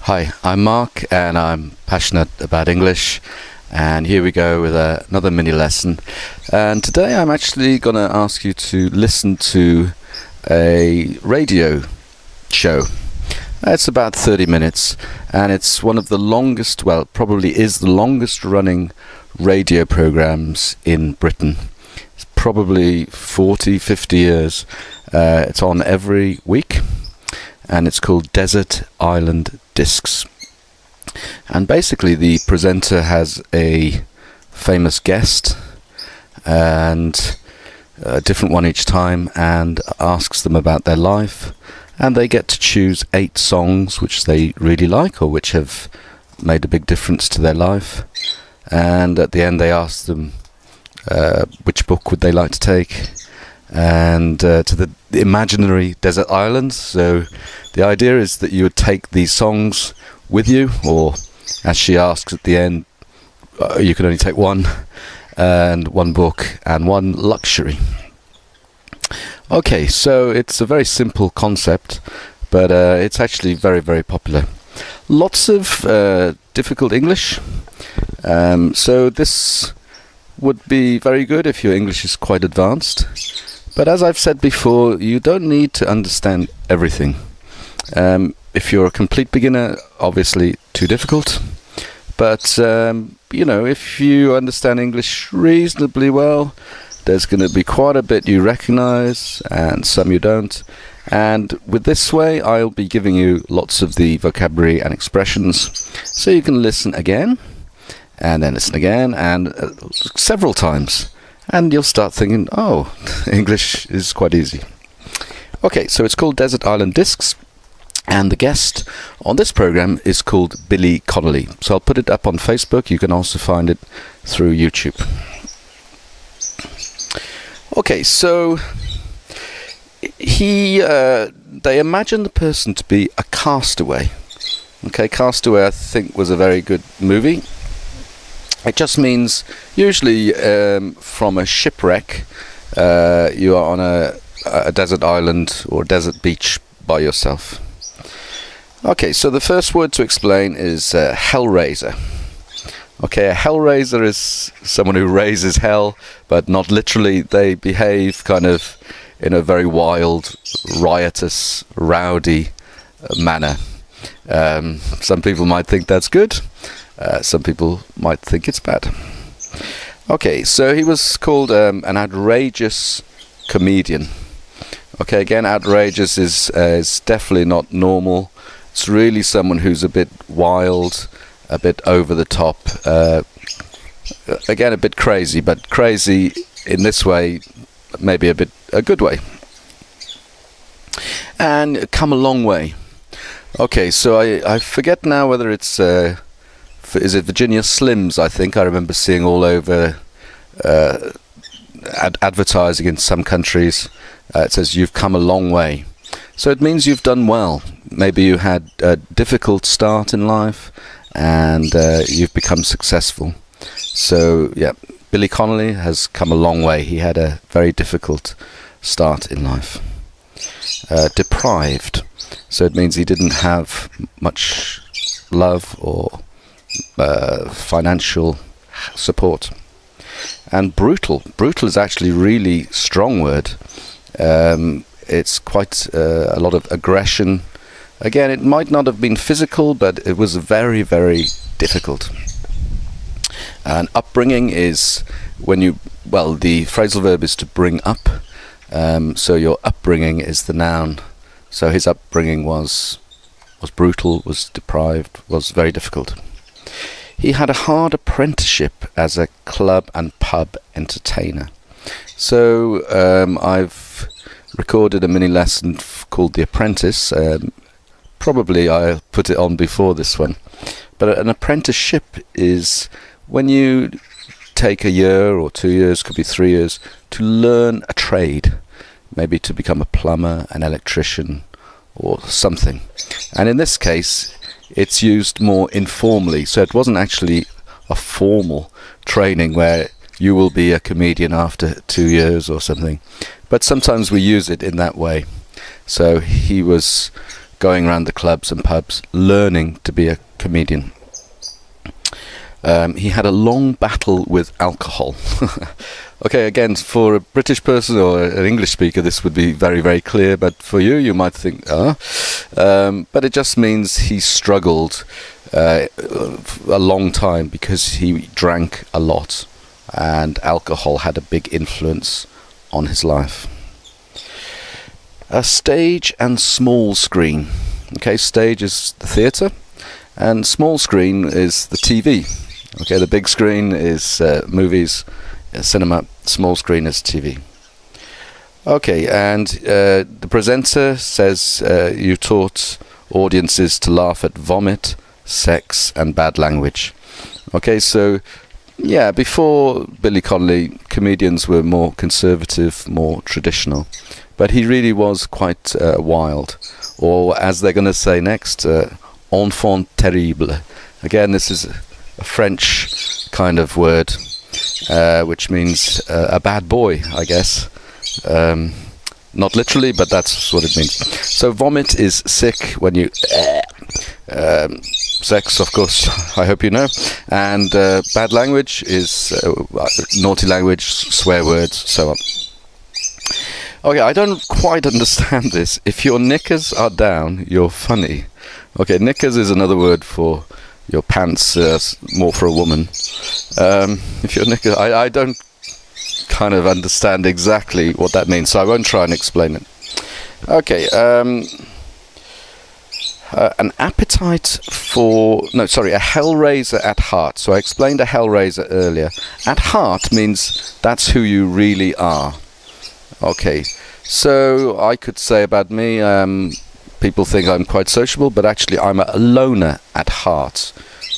Hi, I'm Mark and I'm passionate about English, and here we go with another mini lesson. And today I'm actually going to ask you to listen to a radio show. It's about 30 minutes and it's one of the longest, well, probably is the longest running radio programs in Britain. It's probably 40, 50 years. It's on every week and it's called Desert Island Discs. And basically the presenter has a famous guest and a different one each time, and asks them about their life, and they get to choose 8 songs which they really like or which have made a big difference to their life. And at the end they ask them which book would they like to take, and to the imaginary desert island. So the idea is that you would take these songs with you, or as she asks at the end, you can only take one, and one book and one luxury. Okay, so it's a very simple concept, but it's actually very, very popular. Lots of difficult English, so this would be very good if your English is quite advanced. But as I've said before, you don't need to understand everything. If you're a complete beginner, obviously too difficult. But, if you understand English reasonably well, there's going to be quite a bit you recognize and some you don't. And with this way, I'll be giving you lots of the vocabulary and expressions, so you can listen again, and then listen again, and several times. And you'll start thinking, oh, English is quite easy. Okay, so it's called Desert Island Discs, and the guest on this program is called Billy Connolly. So I'll put it up on Facebook. You can also find it through YouTube. Okay, so they imagine the person to be a castaway. Okay, Castaway I think was a very good movie. It just means usually from a shipwreck, you are on a desert island or desert beach by yourself. Okay, so the first word to explain is hellraiser. Okay, a hellraiser is someone who raises hell, but not literally. They behave kind of in a very wild, riotous, rowdy manner. Some people might think that's good. Some people might think it's bad. Okay, so he was called an outrageous comedian. Okay, again, outrageous is definitely not normal. It's really someone who's a bit wild, a bit over the top. Again, a bit crazy, but crazy in this way, maybe a good way. And come a long way. Okay, so I forget now whether it's is it Virginia Slims? I think I remember seeing all over advertising in some countries. It says you've come a long way. So it means you've done well. Maybe you had a difficult start in life and you've become successful. So yeah, Billy Connolly has come a long way. He had a very difficult start in life. Deprived. So it means he didn't have much love or financial support. And brutal. Brutal is actually a really strong word. It's quite a lot of aggression. Again, it might not have been physical, but it was very, very difficult. And upbringing is the phrasal verb is to bring up. So your upbringing is the noun. So his upbringing was brutal, was deprived, was very difficult. He had a hard apprenticeship as a club and pub entertainer. So I've recorded a mini lesson called The Apprentice. Probably I'll put it on before this one. But an apprenticeship is when you take a year or 2 years, could be 3 years, to learn a trade. Maybe to become a plumber, an electrician, or something. And in this case, it's used more informally. So it wasn't actually a formal training where you will be a comedian after 2 years or something. But sometimes we use it in that way. So he was going around the clubs and pubs, learning to be a comedian. He had a long battle with alcohol. Okay, again, for a British person or an English speaker, this would be very, very clear, but for you, you might think, but it just means he struggled a long time because he drank a lot, and alcohol had a big influence on his life. A stage and small screen. Okay, stage is the theatre, and small screen is the TV. Okay, the big screen is movies, cinema, small screen is TV. Okay, and the presenter says you taught audiences to laugh at vomit, sex and bad language. Okay, so yeah, before Billy Connolly, comedians were more conservative, more traditional, but he really was quite wild, or as they're going to say next, enfant terrible. Again, this is a French kind of word, which means a bad boy, I guess. Not literally, but that's what it means. So vomit is sick when you... sex, of course, I hope you know. And bad language is naughty language, swear words, so on. Okay, I don't quite understand this. If your knickers are down, you're funny. Okay, knickers is another word for your pants, more for a woman. If your knickers... I don't kind of understand exactly what that means, so I won't try and explain it. Okay, an appetite for... No, sorry, a hellraiser at heart. So I explained a hellraiser earlier. At heart means that's who you really are. Okay, so I could say about me, people think I'm quite sociable, but actually I'm a loner at heart.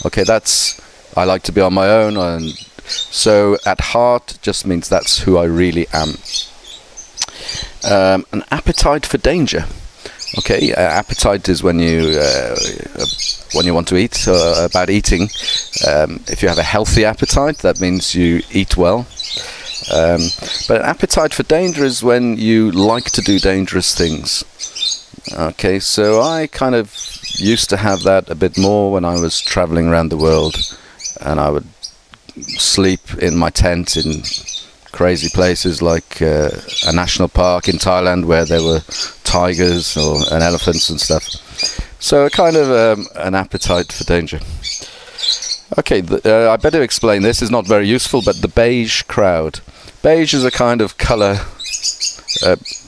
Okay, that's... I like to be on my own, and so at heart just means that's who I really am. An appetite for danger. Okay, appetite is when you want to eat, about eating. If you have a healthy appetite, that means you eat well. But an appetite for danger is when you like to do dangerous things. Okay, so I kind of used to have that a bit more when I was traveling around the world, and I would sleep in my tent in crazy places like a national park in Thailand where there were tigers and elephants and stuff. So kind of an appetite for danger. Okay, I better explain this. It's not very useful, but the beige crowd. Beige is a kind of colour,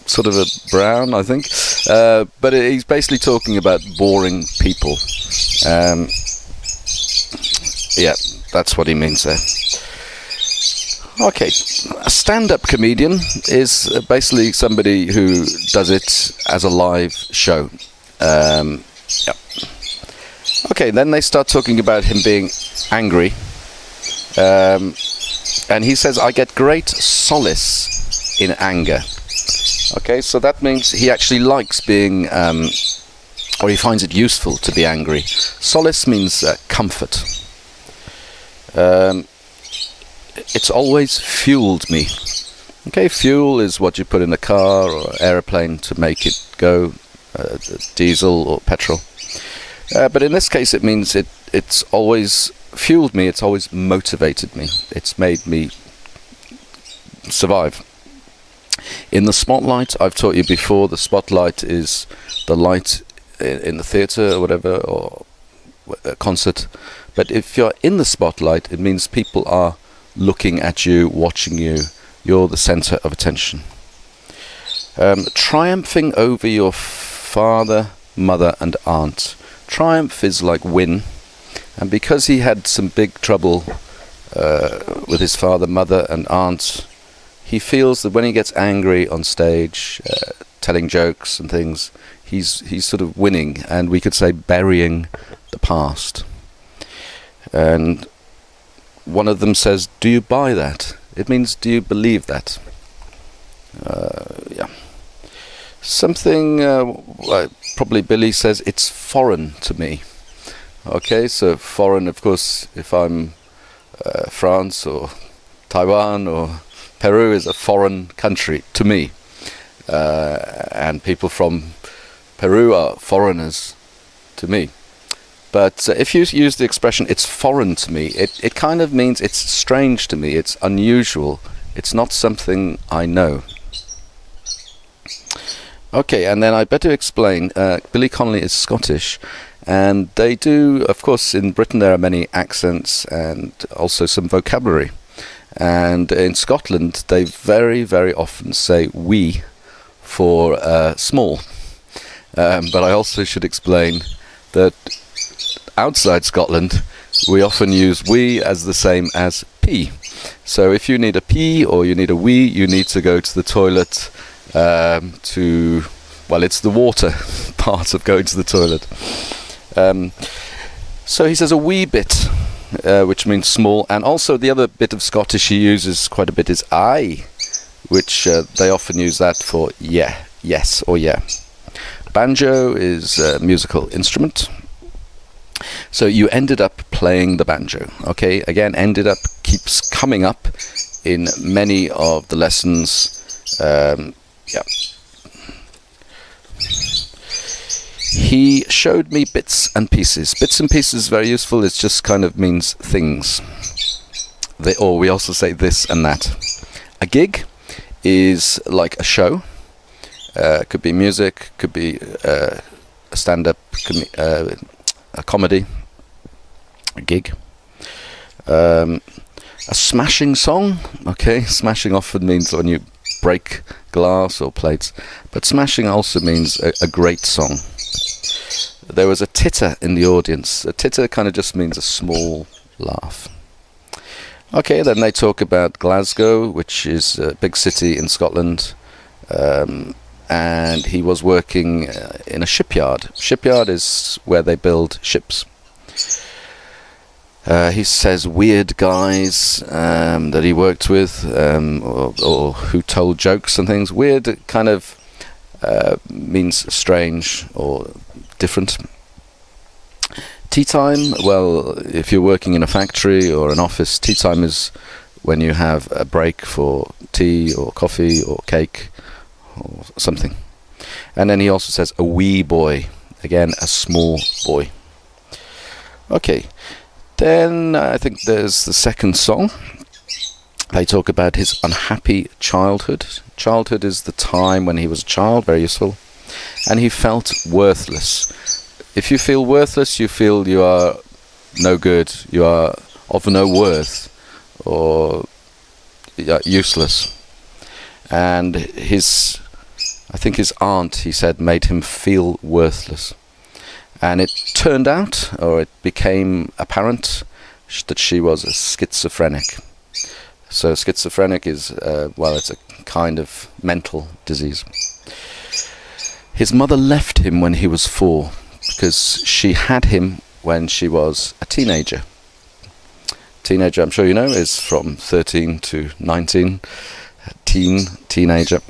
sort of a brown, I think. But he's basically talking about boring people. Yeah, that's what he means there. Okay, a stand-up comedian is basically somebody who does it as a live show. Yeah. Okay, then they start talking about him being angry. And he says, I get great solace in anger. Okay, so that means he actually likes being, or he finds it useful to be angry. Solace means comfort. It's always fueled me. Okay, fuel is what you put in a car or aeroplane to make it go, diesel or petrol. But in this case it means it's always fueled me, it's always motivated me, it's made me survive. In the spotlight, I've taught you before, the spotlight is the light in the theatre or whatever, or a concert. But if you're in the spotlight, it means people are looking at you, watching you. You're the centre of attention. Triumphing over your father, mother and aunt. Triumph is like win. And because he had some big trouble with his father, mother and aunt, he feels that when he gets angry on stage, telling jokes and things, he's sort of winning, and we could say burying the past. And one of them says, do you buy that? It means, do you believe that? Yeah. Something, probably Billy says, it's foreign to me. Okay, so foreign, of course, if I'm France or Taiwan or Peru is a foreign country to me. And people from Peru are foreigners to me. But if you use the expression, it's foreign to me, it kind of means it's strange to me, it's unusual, it's not something I know. Okay, and then I better explain, Billy Connolly is Scottish, and they do, of course, in Britain there are many accents and also some vocabulary. And in Scotland, they very, very often say we for small. But I also should explain that outside Scotland, we often use we as the same as pee. So if you need a pee or you need a wee, you need to go to the toilet well, it's the water part of going to the toilet. So he says a wee bit, which means small, and also the other bit of Scottish he uses quite a bit is I, which they often use that for yeah, yes, or yeah. Banjo is a musical instrument. So you ended up playing the banjo, okay? Again, ended up keeps coming up in many of the lessons. Yeah. He showed me bits and pieces. Bits and pieces is very useful. It just kind of means things. Or we also say this and that. A gig is like a show. Could be music, could be a stand-up, a comedy, a gig. A smashing song. Okay, smashing often means when you break glass or plates, but smashing also means a great song. There was a titter in the audience. A titter kind of just means a small laugh. Okay, then they talk about Glasgow, which is a big city in Scotland, and he was working in a shipyard. Shipyard is where they build ships. He says weird guys that he worked with, or who told jokes and things. Weird kind of means strange or different. Tea time, well, if you're working in a factory or an office, tea time is when you have a break for tea or coffee or cake or something. And then he also says a wee boy, again a small boy. Okay, then I think there's the second song. They talk about his unhappy childhood. Childhood is the time when he was a child, very useful. And he felt worthless. If you feel worthless, you feel you are no good, you are of no worth, or useless. And I think his aunt, he said, made him feel worthless. And it turned out, or it became apparent, that she was a schizophrenic. So schizophrenic is, it's a kind of mental disease. His mother left him when he was 4, because she had him when she was a teenager. Teenager, I'm sure you know, is from 13 to 19. Teenager.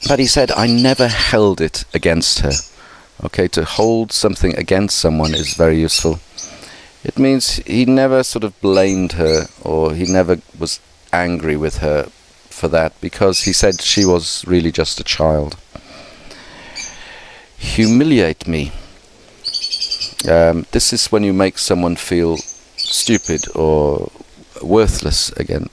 But he said, I never held it against her. Okay, to hold something against someone is very useful. It means he never sort of blamed her, or he never was angry with her for that, because he said she was really just a child. Humiliate me. This is when you make someone feel stupid or worthless again.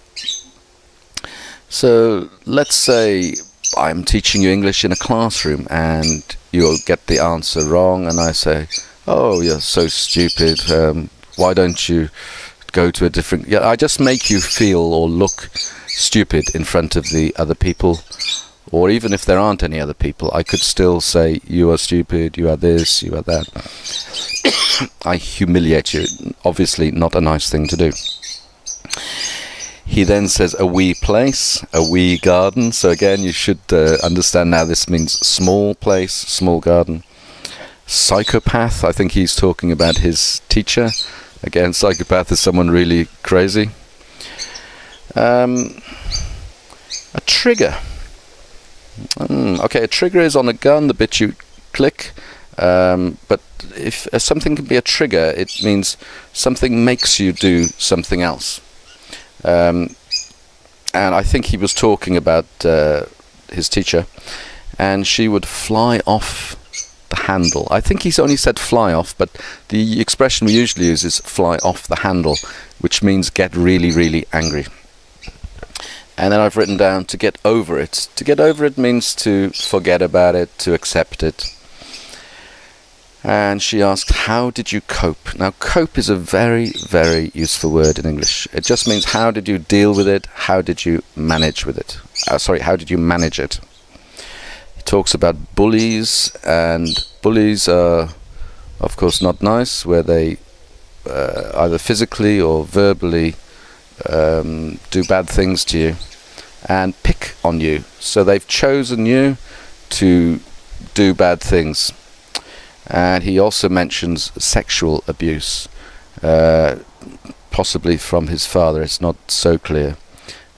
So let's say I'm teaching you English in a classroom and you'll get the answer wrong, and I say, oh, you're so stupid, why don't you go to a different... Yeah, I just make you feel or look stupid in front of the other people. Or even if there aren't any other people, I could still say, you are stupid, you are this, you are that. I humiliate you. Obviously not a nice thing to do. He then says a wee place, a wee garden. So again, you should understand now this means small place, small garden. Psychopath, I think he's talking about his teacher. Again, psychopath is someone really crazy. A trigger. Okay, a trigger is on a gun, the bit you click. But if something can be a trigger, it means something makes you do something else. And I think he was talking about his teacher. and she would fly off the handle. I think he's only said fly off, but the expression we usually use is fly off the handle, which means get really, really angry. And then I've written down to get over it. To get over it means to forget about it, to accept it. And she asked, how did you cope? Now, cope is a very, very useful word in English. It just means how did you deal with it? How did you manage with it? How did you manage it? He talks about bullies, and bullies are, of course, not nice, where they either physically or verbally do bad things to you and pick on you. So they've chosen you to do bad things. And he also mentions sexual abuse, possibly from his father. It's not so clear,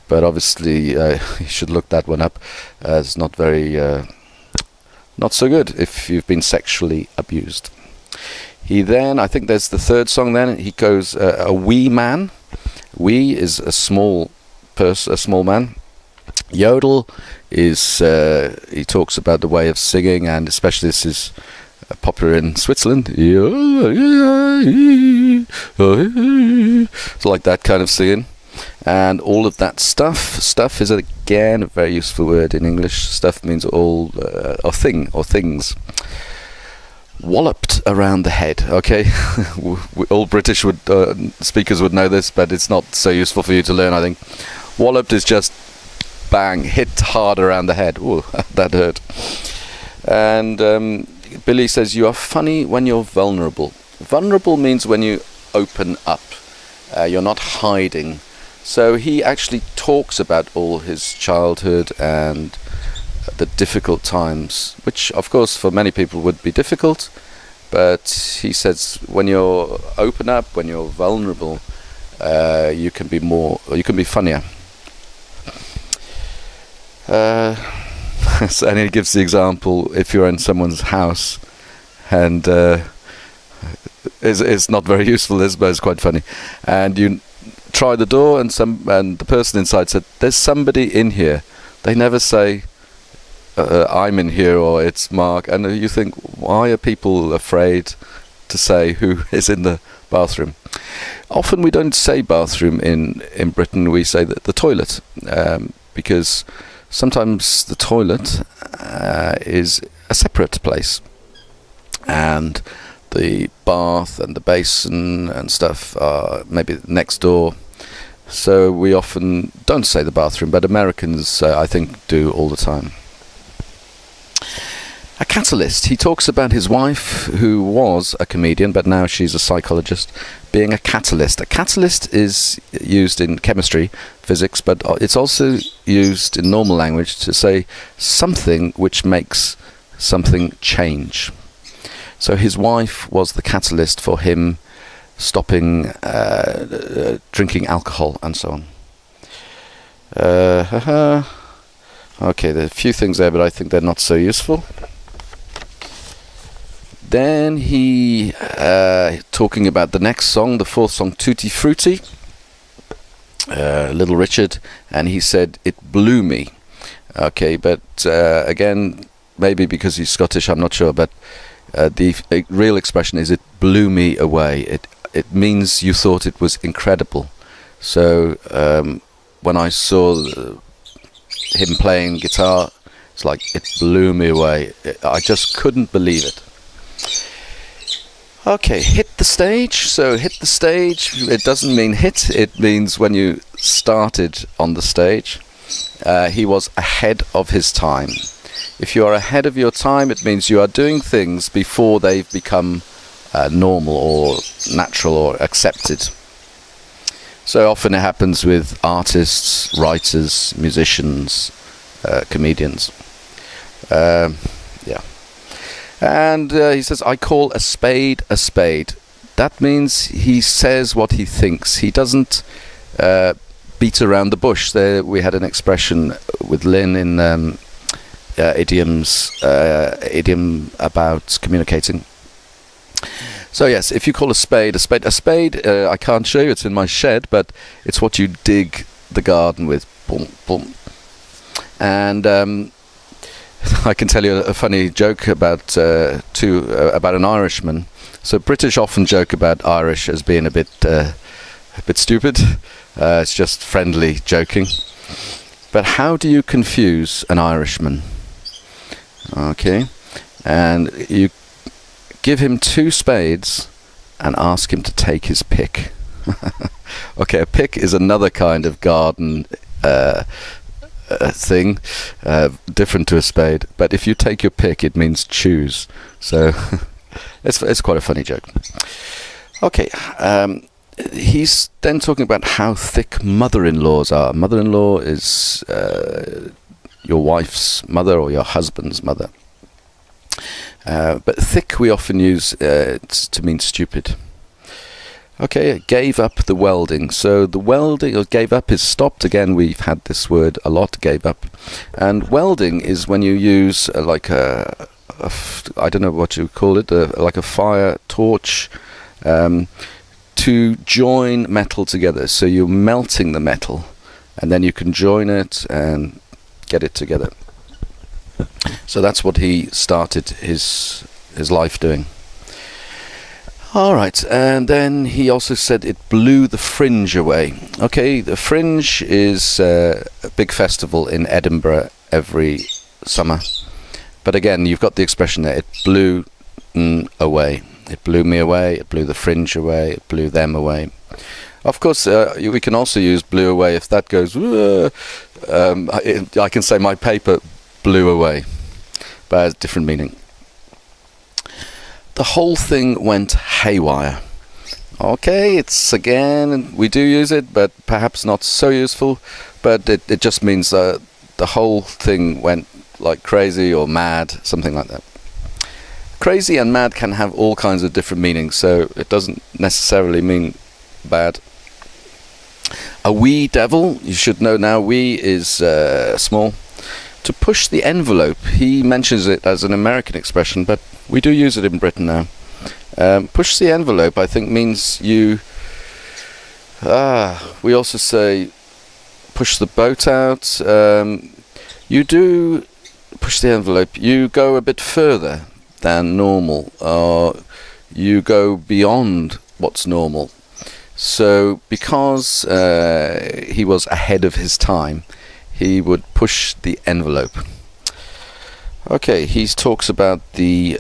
but obviously you should look that one up. It's not very not so good if you've been sexually abused. He then, I think there's the third song then, he goes a wee man. Wee is a small person, a small man. Yodel is, he talks about the way of singing, and especially this is popular in Switzerland. It's like that kind of singing. And all of that stuff. Stuff is again a very useful word in English. Stuff means all, or thing, or things. Walloped around the head. Okay, all British speakers would know this, but it's not so useful for you to learn, I think. Walloped is just bang, hit hard around the head. Ooh, that hurt. And Billy says, you are funny when you're vulnerable. Vulnerable means when you open up. You're not hiding. So he actually talks about all his childhood and the difficult times, which of course for many people would be difficult, but he says when you're open up, when you're vulnerable, you can be more, or you can be funnier. And he gives the example, if you're in someone's house and it's not very useful, this, but it's quite funny, and you try the door and the person inside said, there's somebody in here. They never say I'm in here or it's Mark, and you think, why are people afraid to say who is in the bathroom? Often we don't say bathroom in Britain, we say the toilet, because sometimes the toilet is a separate place, and the bath and the basin and stuff are maybe next door. So we often don't say the bathroom, but Americans, I think, do all the time. A catalyst. He talks about his wife, who was a comedian, but now she's a psychologist, being a catalyst. A catalyst is used in chemistry, physics, but it's also used in normal language to say something which makes something change. So his wife was the catalyst for him stopping drinking alcohol and so on. Okay, there are a few things there, but I think they're not so useful. Then he talking about the next song, the fourth song, Tutti Frutti, Little Richard, and he said, it blew me. Okay, but again, maybe because he's Scottish, I'm not sure, but the real expression is it blew me away. It means you thought it was incredible. So when I saw him playing guitar, it's like it blew me away. I just couldn't believe it. Okay, hit the stage. So hit the stage, it doesn't mean hit, it means when you started on the stage. He was ahead of his time. If you are ahead of your time, it means you are doing things before they've become normal or natural or accepted. So often it happens with artists, writers, musicians, comedians. Yeah. And he says, I call a spade a spade. That means he says what he thinks. He doesn't beat around the bush. There we had an expression with Lynn in idiom about communicating. So yes, if you call a spade, I can't show you, it's in my shed, but it's what you dig the garden with. Boom, boom. And I can tell you a funny joke about about an Irishman. So British often joke about Irish as being a bit stupid. It's just friendly joking. But how do you confuse an Irishman? Okay, and you give him 2 spades and ask him to take his pick. Okay, a pick is another kind of garden thing, different to a spade. But if you take your pick, it means choose. So it's quite a funny joke. Okay, he's then talking about how thick mother-in-laws are. Mother-in-law is your wife's mother or your husband's mother. But thick we often use to mean stupid. Okay, gave up the welding. So the welding, or gave up, is stopped. Again, we've had this word a lot, gave up. And welding is when you use like I don't know what you call it, like a fire torch, to join metal together. So you're melting the metal, and then you can join it and get it together. So that's what he started his life doing. All right, and then he also said it blew the fringe away. Okay, the fringe is a big festival in Edinburgh every summer. But again, you've got the expression there, it blew away. It blew me away, it blew the fringe away, it blew them away. Of course, we can also use blew away if that goes, I can say my paper blew away, but it has different meaning. The whole thing went haywire. Okay, it's again, we do use it, but perhaps not so useful, but it just means the whole thing went like crazy or mad, something like that. Crazy and mad can have all kinds of different meanings, so it doesn't necessarily mean bad. A wee devil, you should know now, wee is small. To push the envelope, he mentions it as an American expression, but we do use it in Britain now. Push the envelope, I think, means you... we also say push the boat out. You do push the envelope. You go a bit further than normal, or you go beyond what's normal. So because he was ahead of his time, he would push the envelope. Okay, he talks about the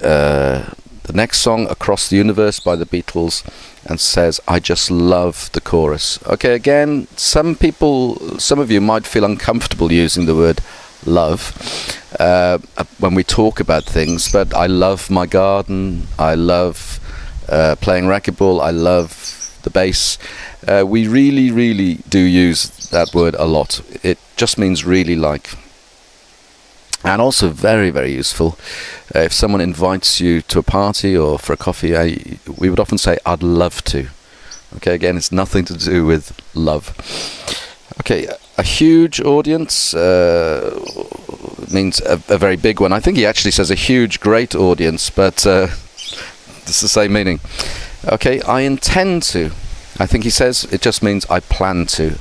next song, Across the Universe by the Beatles, and says, I just love the chorus. Okay, again, some of you might feel uncomfortable using the word love when we talk about things, but I love my garden, I love playing racquetball, I love the bass. We really, really do use that word a lot. It just means really like. And also very, very useful. If someone invites you to a party or for a coffee, we would often say, I'd love to. Okay, again, it's nothing to do with love. Okay, a huge audience means a very big one. I think he actually says a huge, great audience, but it's the same meaning. Okay, I intend to. I think he says it just means I plan to.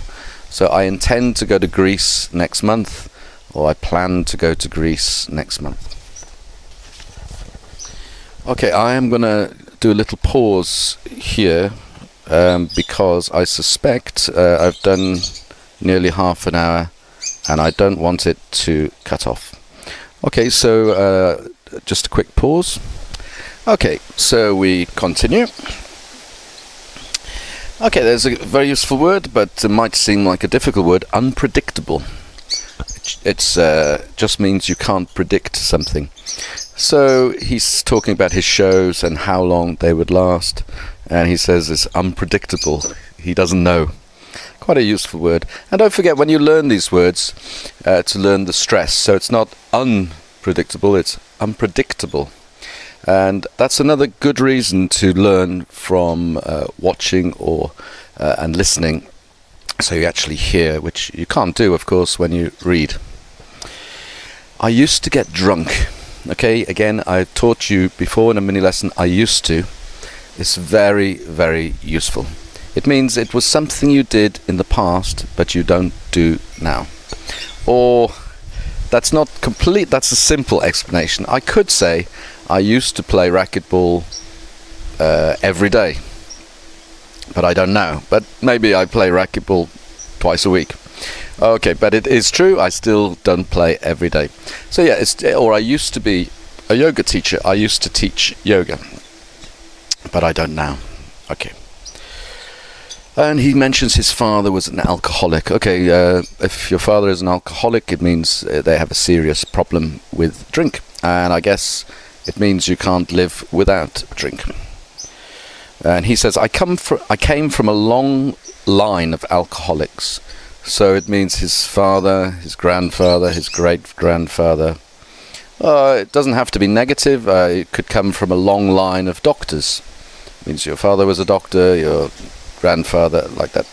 So I intend to go to Greece next month, or I plan to go to Greece next month. Okay, I am going to do a little pause here because I suspect I've done nearly half an hour and I don't want it to cut off. Okay, so just a quick pause. Okay, so we continue. Okay, there's a very useful word, but it might seem like a difficult word, unpredictable. It's just means you can't predict something. So he's talking about his shows and how long they would last, and he says it's unpredictable. He doesn't know. Quite a useful word. And don't forget, when you learn these words, to learn the stress. So it's not unpredictable, it's unpredictable. And that's another good reason to learn from watching or and listening, so you actually hear, which you can't do, of course, when you read. I used to get drunk. Okay, again, I've taught you before in a mini lesson, I used to. It's very, very useful. It means it was something you did in the past, but you don't do now. Or that's not complete. That's a simple explanation. I could say I used to play racquetball every day, but I don't know. But maybe I play racquetball twice a week. Okay, but it is true. I still don't play every day. So yeah, I used to be a yoga teacher. I used to teach yoga, but I don't now. Okay. And he mentions his father was an alcoholic. Okay, if your father is an alcoholic, it means they have a serious problem with drink. And I guess it means you can't live without drink. And he says, I came from a long line of alcoholics. So it means his father, his grandfather, his great-grandfather. It doesn't have to be negative. It could come from a long line of doctors. It means your father was a doctor, your grandfather, like that.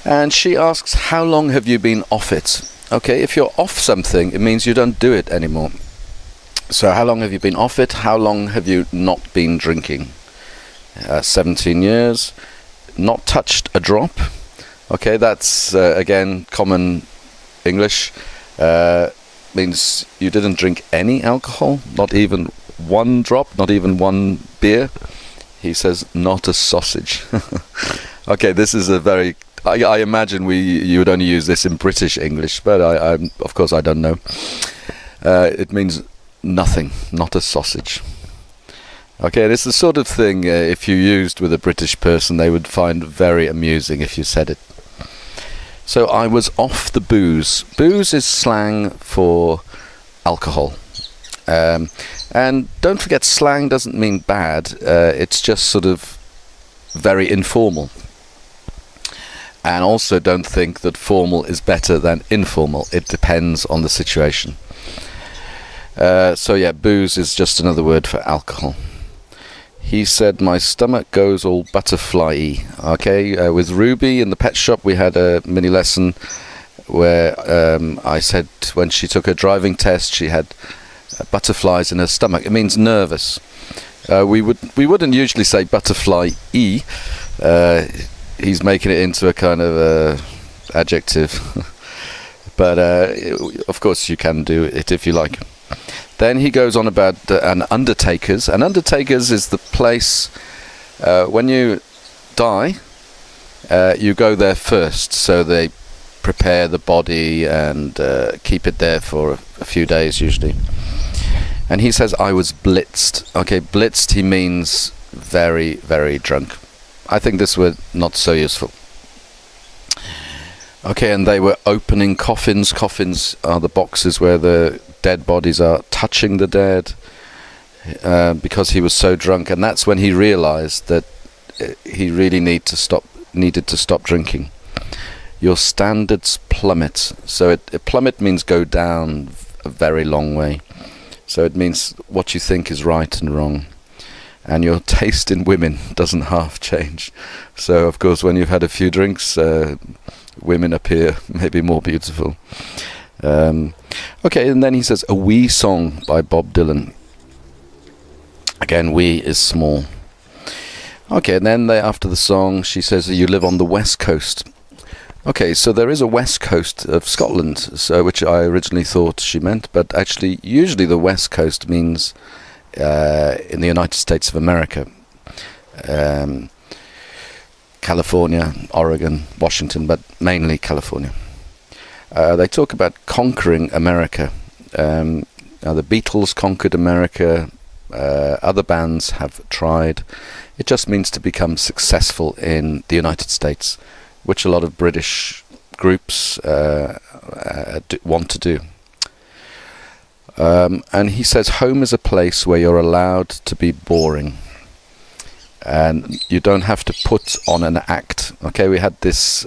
And she asks, how long have you been off it? Okay, if you're off something, it means you don't do it anymore. So how long have you been off it? How long have you not been drinking? 17 years. Not touched a drop. Okay, that's again common English. Means you didn't drink any alcohol, not even one drop, not even one beer. He says, not a sausage. Okay, this is a very... I imagine you would only use this in British English, but of course I don't know. It means nothing, not a sausage. Okay, this is the sort of thing if you used with a British person, they would find very amusing if you said it. So I was off the booze. Booze is slang for alcohol. And don't forget, slang doesn't mean bad. It's just sort of very informal. And also don't think that formal is better than informal. It depends on the situation. So yeah, booze is just another word for alcohol. He said, my stomach goes all butterfly-y. Okay, with Ruby in the pet shop, we had a mini lesson where I said when she took her driving test, she had butterflies in her stomach. It means nervous. We wouldn't usually say butterfly-y. He's making it into a kind of adjective. But of course you can do it if you like. Then he goes on about an undertaker's. An undertaker's is the place when you die, you go there first. So they prepare the body and keep it there for a few days usually. And he says, I was blitzed. Okay, blitzed, he means very, very drunk. I think this word not so useful. Okay, and they were opening coffins. Coffins are the boxes where the dead bodies are, touching the dead, because he was so drunk. And that's when he realized that he really needed to stop drinking. Your standards plummet. So plummet means go down a very long way. So it means what you think is right and wrong. And your taste in women doesn't half change. So, of course, when you've had a few drinks, women appear maybe more beautiful. Okay, and then he says, a wee song by Bob Dylan. Again, wee is small. Okay, and then after the song, she says, you live on the west coast. Okay, so there is a west coast of Scotland, so which I originally thought she meant, but actually, usually the west coast means in the United States of America. California, Oregon, Washington, but mainly California. They talk about conquering America. Now the Beatles conquered America. Other bands have tried. It just means to become successful in the United States, which a lot of British groups want to do. And he says, home is a place where you're allowed to be boring. And you don't have to put on an act. Okay, we had this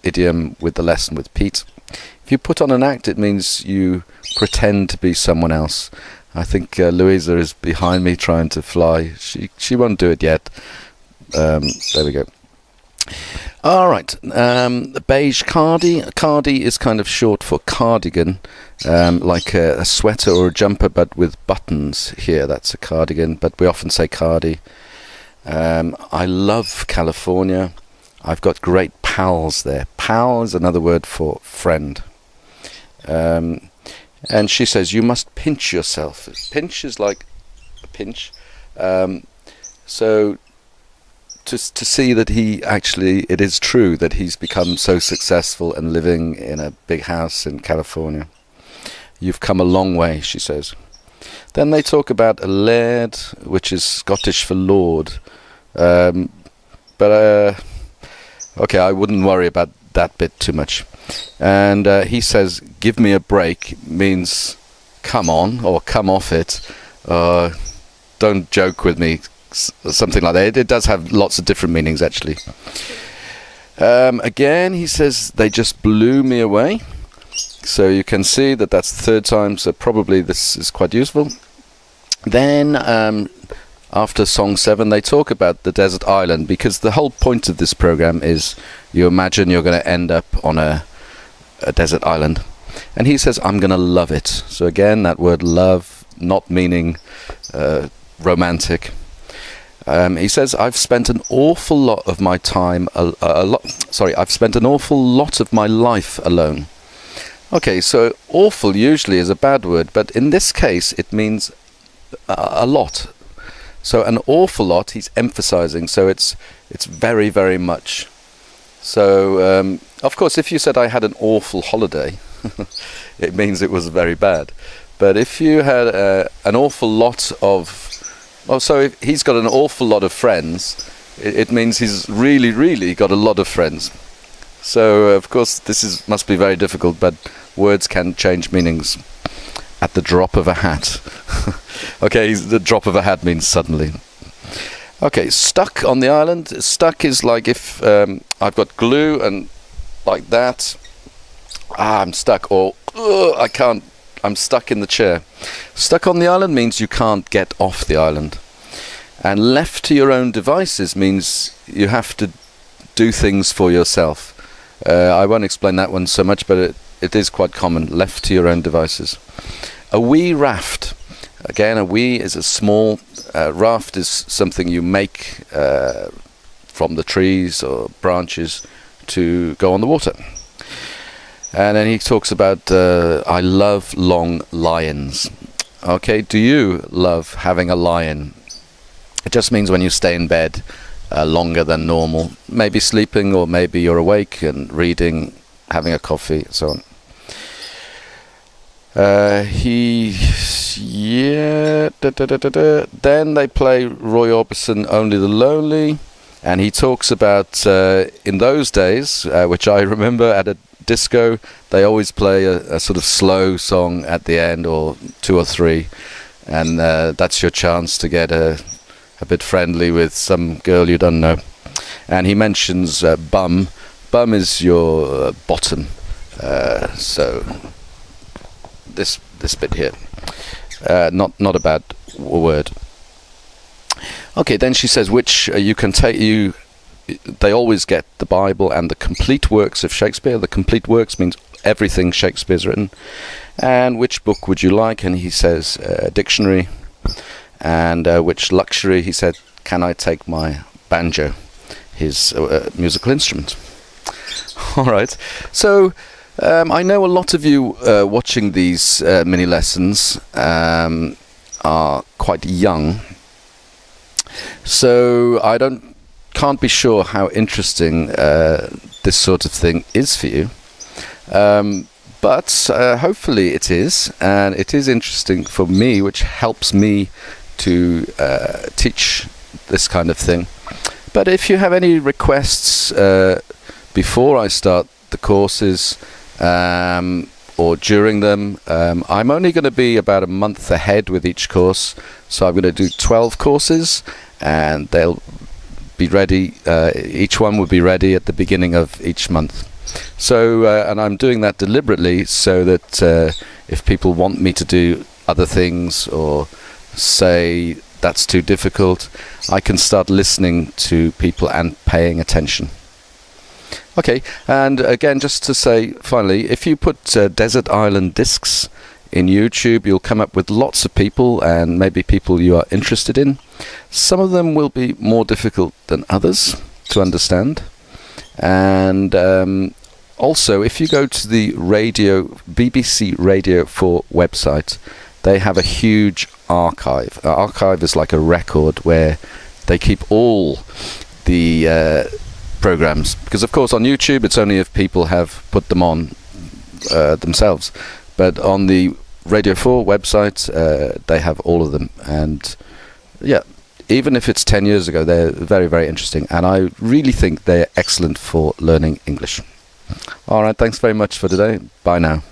idiom with the lesson with Pete. If you put on an act, it means you pretend to be someone else. I think Louisa is behind me trying to fly. She won't do it yet. There we go. All right. The beige cardi. Cardi is kind of short for cardigan, like a sweater or a jumper, but with buttons here. That's a cardigan, but we often say cardi. I love California. I've got great pals there. Pal is another word for friend. And she says, you must pinch yourself. Pinch is like a pinch. So to see that it is true that he's become so successful and living in a big house in California. You've come a long way, she says. Then they talk about a laird, which is Scottish for lord. Okay, I wouldn't worry about that bit too much. And he says, give me a break, means come on, or come off it. Don't joke with me, something like that. It does have lots of different meanings, actually. Again, he says, they just blew me away. So you can see that that's the third time, so probably this is quite useful. Then, after song 7, they talk about the desert island, because the whole point of this program is you imagine you're going to end up on a desert island. And he says, I'm going to love it. So again, that word love, not meaning romantic. He says, I've spent an awful lot of my time, I've spent an awful lot of my life alone. Okay, so awful usually is a bad word, but in this case it means a lot. So an awful lot, he's emphasizing, so it's very, very much. So, of course, if you said I had an awful holiday, it means it was very bad. But if you had an awful lot of... Well, so if he's got an awful lot of friends, it means he's really, really got a lot of friends. So, of course, this must be very difficult, but words can change meanings at the drop of a hat. Okay, the drop of a hat means suddenly. Okay, stuck on the island. Stuck is like if I've got glue and like that. I'm stuck, or I can't, I'm stuck in the chair. Stuck on the island means you can't get off the island. And left to your own devices means you have to do things for yourself. I won't explain that one so much, but it is quite common. Left to your own devices. A wee raft. Again, a wee is a small raft is something you make from the trees or branches to go on the water. And then he talks about I love long lions. Okay, do you love having a lion? It just means when you stay in bed longer than normal, maybe sleeping, or maybe you're awake and reading, having a coffee, so on. Then they play Roy Orbison, Only the Lonely, and he talks about in those days, which I remember at a disco, they always play a sort of slow song at the end, or 2 or 3, and that's your chance to get a bit friendly with some girl you don't know. And he mentions bum. Bum is your bottom. So this bit here, not a bad word. Okay, then she says which you can take. They always get the Bible and the complete works of Shakespeare. The complete works means everything Shakespeare's written. And which book would you like? And he says dictionary. And which luxury? He said, can I take my banjo, his musical instrument? All right. So I know a lot of you watching these mini lessons are quite young. So I can't be sure how interesting this sort of thing is for you. But hopefully it is, and it is interesting for me, which helps me to teach this kind of thing. But if you have any requests before I start the courses or during them, I'm only going to be about a month ahead with each course, so I'm going to do 12 courses, and they'll be ready, each one will be ready at the beginning of each month. So and I'm doing that deliberately so that if people want me to do other things or say that's too difficult, I can start listening to people and paying attention. Okay, and again, just to say finally, if you put desert island discs in YouTube, you'll come up with lots of people, and maybe people you are interested in. Some of them will be more difficult than others to understand, and Also, if you go to the BBC Radio 4 website, they have a huge archive. An archive is like a record where they keep all the programs, because of course on YouTube it's only if people have put them on themselves, but on the Radio 4 website they have all of them, and yeah, even if it's 10 years ago, they're very, very interesting, and I really think they're excellent for learning English. Alright, thanks very much for today. Bye now.